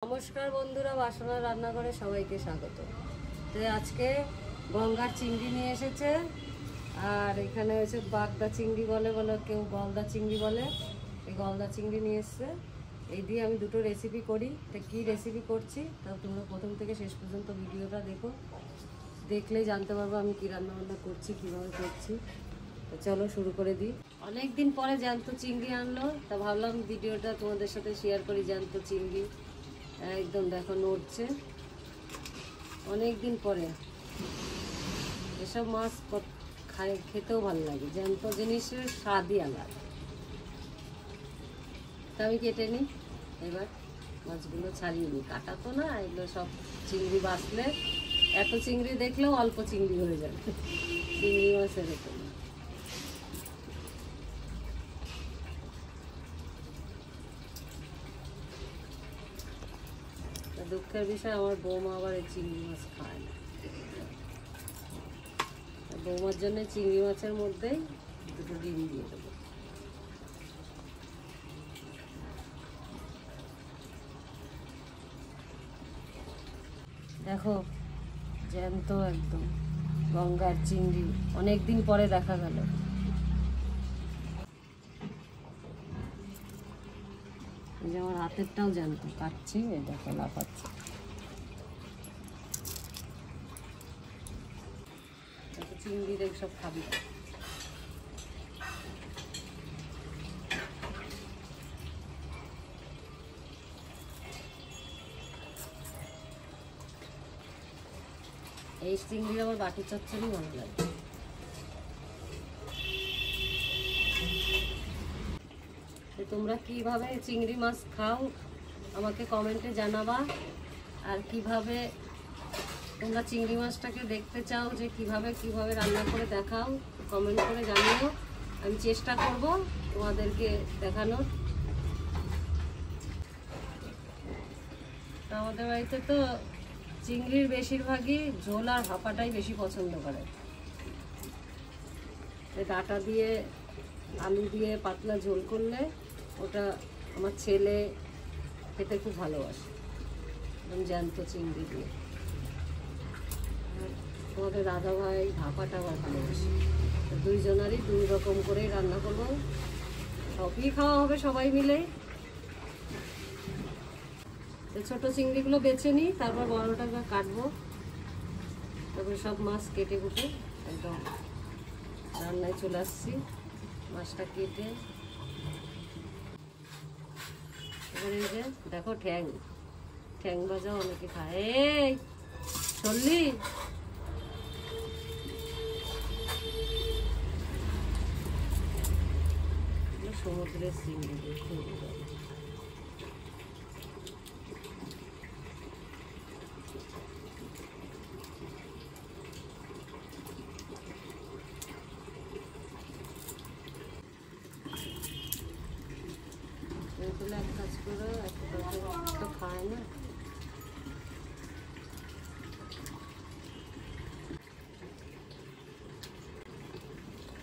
নমস্কার বন্ধুরা, বাসনা রান্নাঘরে সবাইকে স্বাগত। তো আজকে গঙ্গার চিংড়ি নিয়ে এসেছে, আর এখানে হচ্ছে বাগদা চিংড়ি বলে কেউ গলদা চিংড়ি বলে। এই গলদা চিংড়ি নিয়ে এসছে। এই দিয়ে আমি দুটো রেসিপি করি। তা কী রেসিপি করছি তা তোমরা প্রথম থেকে শেষ পর্যন্ত ভিডিওটা দেখো, দেখলেই জানতে পারবো আমি কী রান্নাবান্না করছি, কীভাবে করছি। তো চলো শুরু করে দিই। অনেক দিন পরে জ্যান্ত চিংড়ি আনলো, তা ভাবলাম ভিডিওটা তোমাদের সাথে শেয়ার করি। জ্যান্ত চিংড়ি একদম দেখো নড়ছে, অনেক দিন পরে। এসব মাছ খেতেও ভালো লাগে, জ্যান্ত জিনিসের স্বাদই আলাদা। তা আমি কেটে নিই, এবার মাছগুলো ছাড়িয়ে নিই। কাটা তো না, এগুলো সব চিংড়ি বাছলে এত চিংড়ি দেখলেও অল্প চিংড়ি হয়ে যাবে। চিংড়ি মাছ এরকম। দুঃখের বিষয়, আমার বৌমা আবার এই চিংড়ি মাছ খায় না। বৌমার জন্য চিংড়ি মাছের মধ্যেই দুটো ডিম দিয়ে দেবো। দেখো জ্যান্ত একদম গঙ্গার চিংড়ি, অনেক দিন পরে দেখা গেল। এই যে আমার হাতেরটাও জ্যান্ত, কাটছি, এই দেখো লাফাচ্ছে। চিংড়ি দেখ সব খাবি। এই চিংড়ি আমার বাটি চচ্চড়ি ভালো লাগে। তোমরা কিভাবে চিংড়ি মাছ খাও আমাকে কমেন্টে জানাবা, আর কিভাবে তোমরা চিংড়ি মাছটাকে দেখতে চাও যে কিভাবে রান্না করে দেখাও, কমেন্ট করে জানিও। আমি চেষ্টা করব তোমাদেরকে দেখানোর। আমাদের বাড়িতে তো চিংড়ির বেশিরভাগই ঝোল আর ভাপাটাই বেশি পছন্দ করে। ডাঁটা দিয়ে আলু দিয়ে পাতলা ঝোল করলে ওটা আমার ছেলে খেতে খুব ভালোবাসে, জ্যান্ত চিংড়ি দিয়ে। তোমাদের দাদা ভাই ভাপাটা আবার ভালোবাসে। দুইজনারই দুই রকম করেই রান্না করবো, সবই খাওয়া হবে সবাই মিলে। ছোট চিংড়িগুলো বেছে নিই, তারপর বড়টা কাটবো। তারপরে সব মাছ কেটে কুটে একদম রান্নায় চলে আসছি। মাছটা কেটে এবারে এই যে দেখো ঠ্যাং ভাজা অনেকে খায়। এই চললি সমুদ্রের চিংড়ি দেখতে এক কাজ করে একটা খায় না।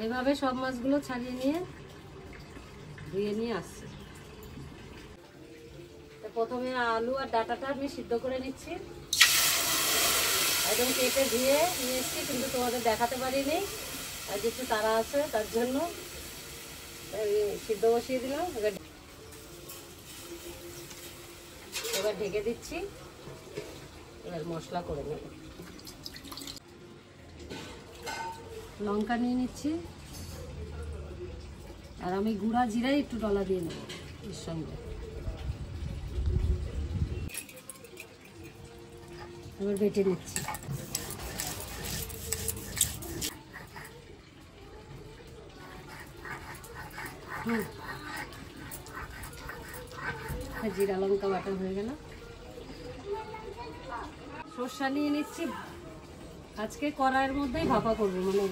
এভাবে সব মাছগুলো ছাড়িয়ে নিয়ে ধুয়ে নিয়ে আসছি। প্রথমে আলু আর ডাঁটাটা আমি সিদ্ধ করে নিচ্ছি, একদম কেটে ধুয়ে নিয়ে এসছি, কিন্তু তোমাদের দেখাতে পারিনি, আর যেহেতু তারা আছে তার জন্য সিদ্ধ বসিয়ে দিলাম। এবার ঢেকে দিচ্ছি, এবার মশলা করে নেব। লঙ্কা নিয়ে নিচ্ছি, আর আমি গুঁড়া জিরাই একটু ডলা দিয়ে নেব এর সঙ্গে। এবার বেটে নিচ্ছি। জিরা লঙ্কা বাটা হয়ে গেল। সর্ষা নিয়ে নিচ্ছি, আজকে কড়াইয়ের মধ্যেই ভাপা করবো, মানে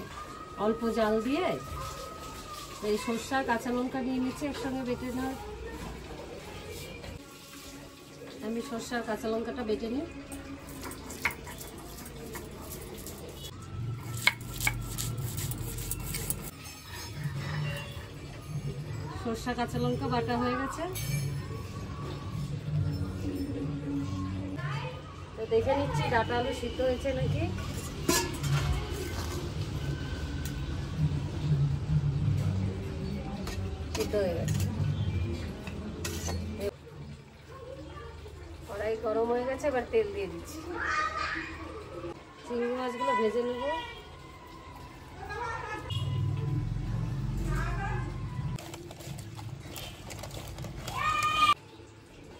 অল্প জাল দিয়ে। এই সর্ষা কাঁচা লঙ্কা নিয়ে নিচ্ছি একসঙ্গে বেটে নেওয়ার। আমি সর্ষা কাঁচা লঙ্কাটা বেটে নিই। সর্ষা কাঁচা লঙ্কা বাটা হয়ে গেছে। দেখে নিচ্ছি ডাঁটা আলু সিদ্ধ হয়েছে নাকি। সিদ্ধ হয়ে গেছে। কড়াই গরম হয়ে গেছে, এবার তেল দিয়ে দিচ্ছি। চিংড়ি মাছগুলো ভেজে নেব।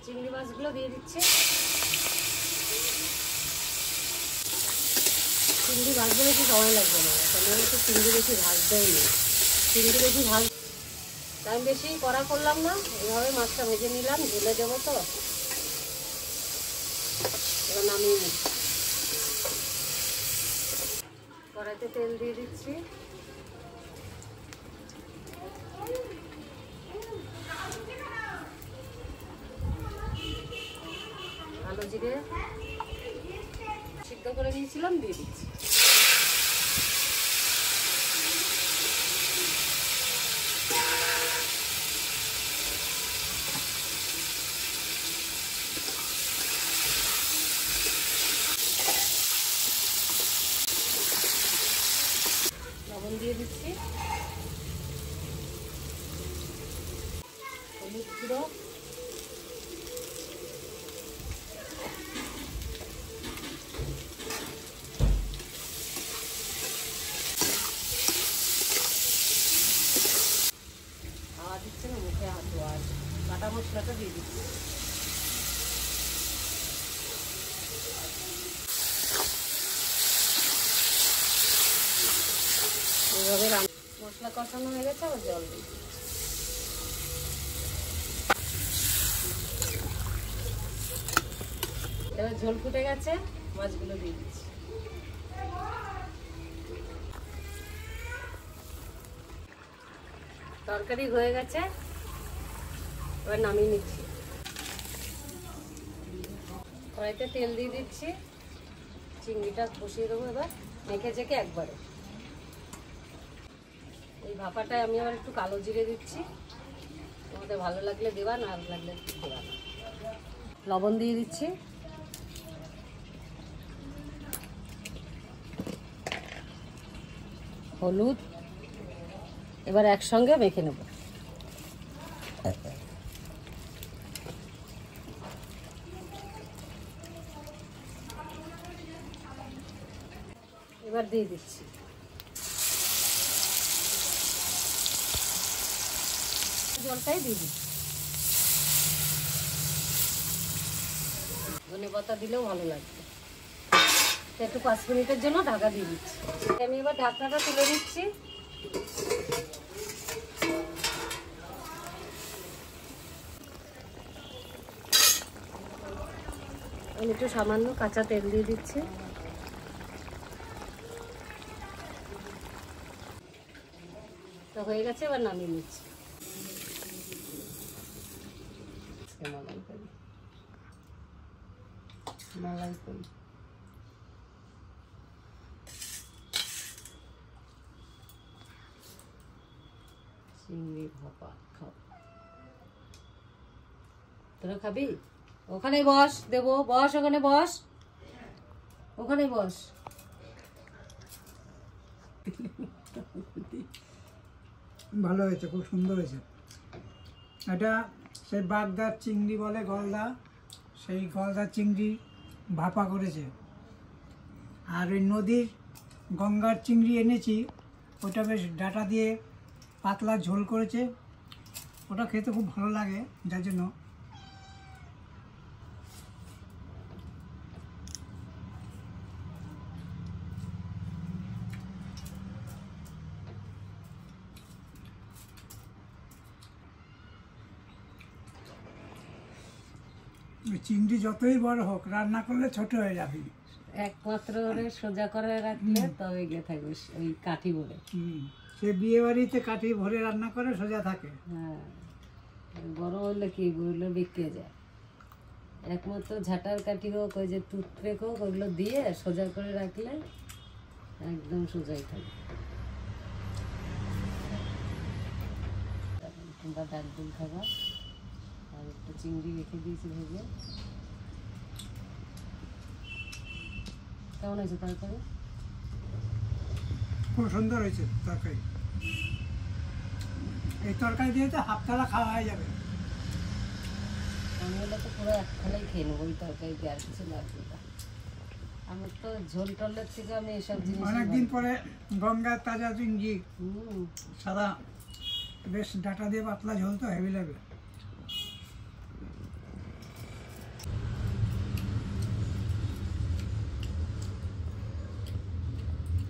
চিংড়ি মাছগুলো দিয়ে দিচ্ছি। চিংড়ি ভাজতে বেশি সময় লাগবে না, কেন তো চিংড়ি বেশি ভাজতেই নেই। চিংড়ি বেশি টাইম বেশি করা করলাম না, এইভাবে মাছটা ভেজে নিলাম, ঢেলে দেবো তো। এবার নামিয়ে নিচ্ছি। কড়াইতে তেল দিয়ে দিচ্ছি। কালো জিরে সিদ্ধ করে নিয়েছিলাম দিয়ে দিচ্ছি। লবণ দিয়ে দিচ্ছি। হলুদ গুঁড়ো, হাওয়া দিচ্ছে না, মুখে হাত ধোয়া আছে। বাটা মশলাটা দিয়ে দিচ্ছি। এইভাবে মশলা কষানো হয়ে গেছে, আবার জল দিই। এবার ঝোল ফুটে গেছে, মাছগুলো দিয়ে দিচ্ছি। তরকারি হয়ে গেছে, এবার নামিয়ে নিচ্ছি। কড়াইতে তেল দিয়ে দিচ্ছি। চিংড়িটা বসিয়ে দেবো এবার মেখে চেখে একবারে। এই ভাপাটায় আমি আবার একটু কালো জিরে দিচ্ছি। তোমাদের ভালো লাগলে দেবা, না ভালো লাগলে দেবা না। লবণ দিয়ে দিচ্ছি। হলুদ, এবার একসঙ্গে মেখে নেব। এবার দিয়ে দিচ্ছি। জলটাই দিয়ে দিচ্ছি। ধনেপাতা দিলেও ভালো লাগবে। একটু 5 মিনিটের জন্য ঢাকা দিয়ে দিচ্ছি। আমি এবার ঢাকনাটা তুলে দিচ্ছি। আমি একটু সামান্য কাঁচা তেল দিয়ে দিচ্ছি। তো হয়ে গেছে, এবার নামিয়ে নিচ্ছি। মালাই করি। চিংড়ি ভাপা খাও। তোরা খাবি? ওখানে বস, দেবো। বস, ওখানে বস, ওখানে বস। ভালো হয়েছে, খুব সুন্দর হয়েছে। এটা সেই বাগদার চিংড়ি বলে, গলদা, সেই গলদা চিংড়ি ভাপা করেছে। আর ওই নদীর গঙ্গার চিংড়ি এনেছি, ওটা বেশ ডাঁটা দিয়ে পাতলা ঝোল করেছে। ওটা খেতে খুব ভালো লাগে, যার জন্য চিংড়ি যতই বড় হোক, রান্না করলে ছোট হয়ে যাবে। একমাত্র ওরে সোজা করে রাখলে তবে গিয়ে থাকবে ওই কাঠি বলে। সে বিয়ে বাড়িতে কাঠি ভরে রান্না করে সোজা থাকে। হ্যাঁ, বড় হলে কি ওগুলো বিক্রি যায়। একমাত্র ঝাঁটার কাঠি হোক, ওই যে টুথপেক হোক, ওগুলো দিয়ে সোজা করে রাখলে একদম সোজাই থাকে। তোমরা ডাল দুল খাবার, আর একটু চিংড়ি রেখে দিয়েছি ভেজে। কেমন হয়েছে তরকারি? খুব সুন্দর হয়েছে তরকারি। এই তরকারি দিয়ে তো হাফ থালা খাওয়া হয়ে যাবে। আমি হলে তো পুরো এক থালাই খেয়ে নেবো ওই তরকারি দিয়ে, আর কিছু লাগবে না। আমার তো ঝোল টলের থেকে আমি এসব জিনিস অনেকদিন পরে গঙ্গার তাজা চিংড়ি, হুম, সাদা, বেশ ডাটা দিয়ে পাতলা ঝোল তো হেভি লাগবে।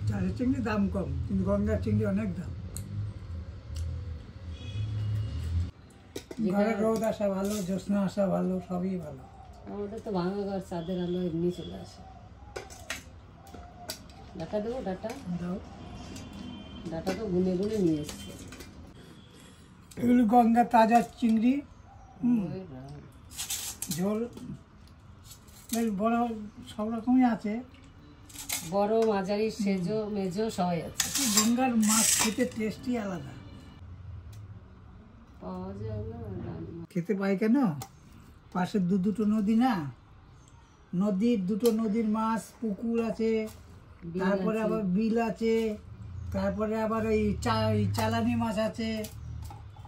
চাষের চিংড়ির দাম কম, কিন্তু গঙ্গার চিংড়ি অনেক দাম। ঘরে রোদ আসা ভালো, জ্যোৎস্না আসা ভালো, সবই ভালো। আমাদের তো ভাঙা ঘর, চাঁদের আলো এমনি চলে আসে। ডাটা দেবো? ডাটা দাও। ডাটা তো গুনে গুনে নিয়ে এসছে। এগুলো গঙ্গার তাজা চিংড়ি, ওই রাম। ঝোল বেশ বড়, সব রকমই আছে। বড়, মাঝারি, সেজো, মেজো সবাই আছে। গঙ্গার মাছ খেতে টেস্টই আলাদা। পাওয়া যায় না রান্না। খেতে পাই কেন? পাশে দুটো নদী না, নদীর দুটো নদীর মাছ, পুকুর আছে, বিল তারপরে আছে। আবার বিল আছে, তারপরে আবার ওই চালানি মাছ আছে।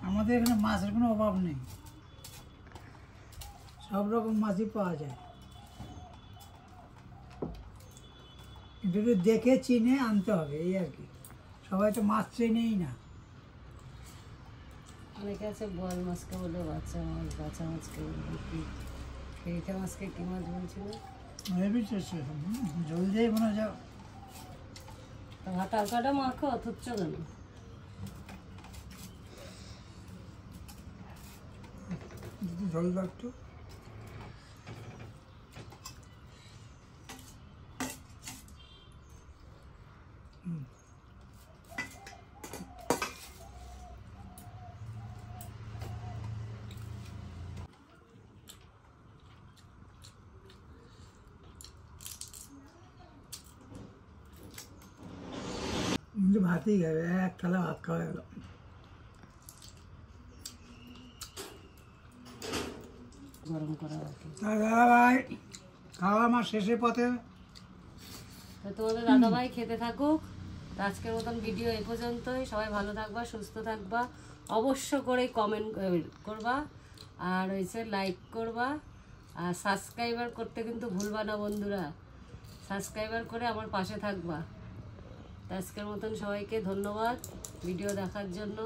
আমাদের এখানে মাছের কোনো অভাব নেই, সব রকম মাছই পাওয়া যায়। কিন্তু একটু দেখে চিনে আনতে হবে, এই আর কি। সবাই তো মাছ চেনেই না। অনেকে আছে বল মাছকে বলে বাচ্চা মাছ, বাচ্চা মাছকে বলে কি, ফেরিটা মাছকে কি মাছ বলছিল? হেবি টেস্ট, জল দিয়ে মনে হয় তা ভাত আলকাটা মাখো, অথচ কেন? জল লাগতো। কিন্তু ভাতই খাবে, এক থালা ভাত খাওয়া গেল। গরম করা বাকি। দাদা ভাই, খাওয়া আমার শেষের পথে। তো তোমাদের দাদাভাই খেতে থাকুক। তো আজকের মতন ভিডিও এই পর্যন্তই। সবাই ভালো থাকবা, সুস্থ থাকবা, অবশ্য করে কমেন্ট করবা, আর হয়েছে লাইক করবা, আর সাবস্ক্রাইবার করতে কিন্তু ভুলবা না বন্ধুরা। সাবস্ক্রাইবার করে আমার পাশে থাকবা। তো আজকের মতন সবাইকে ধন্যবাদ ভিডিও দেখার জন্য।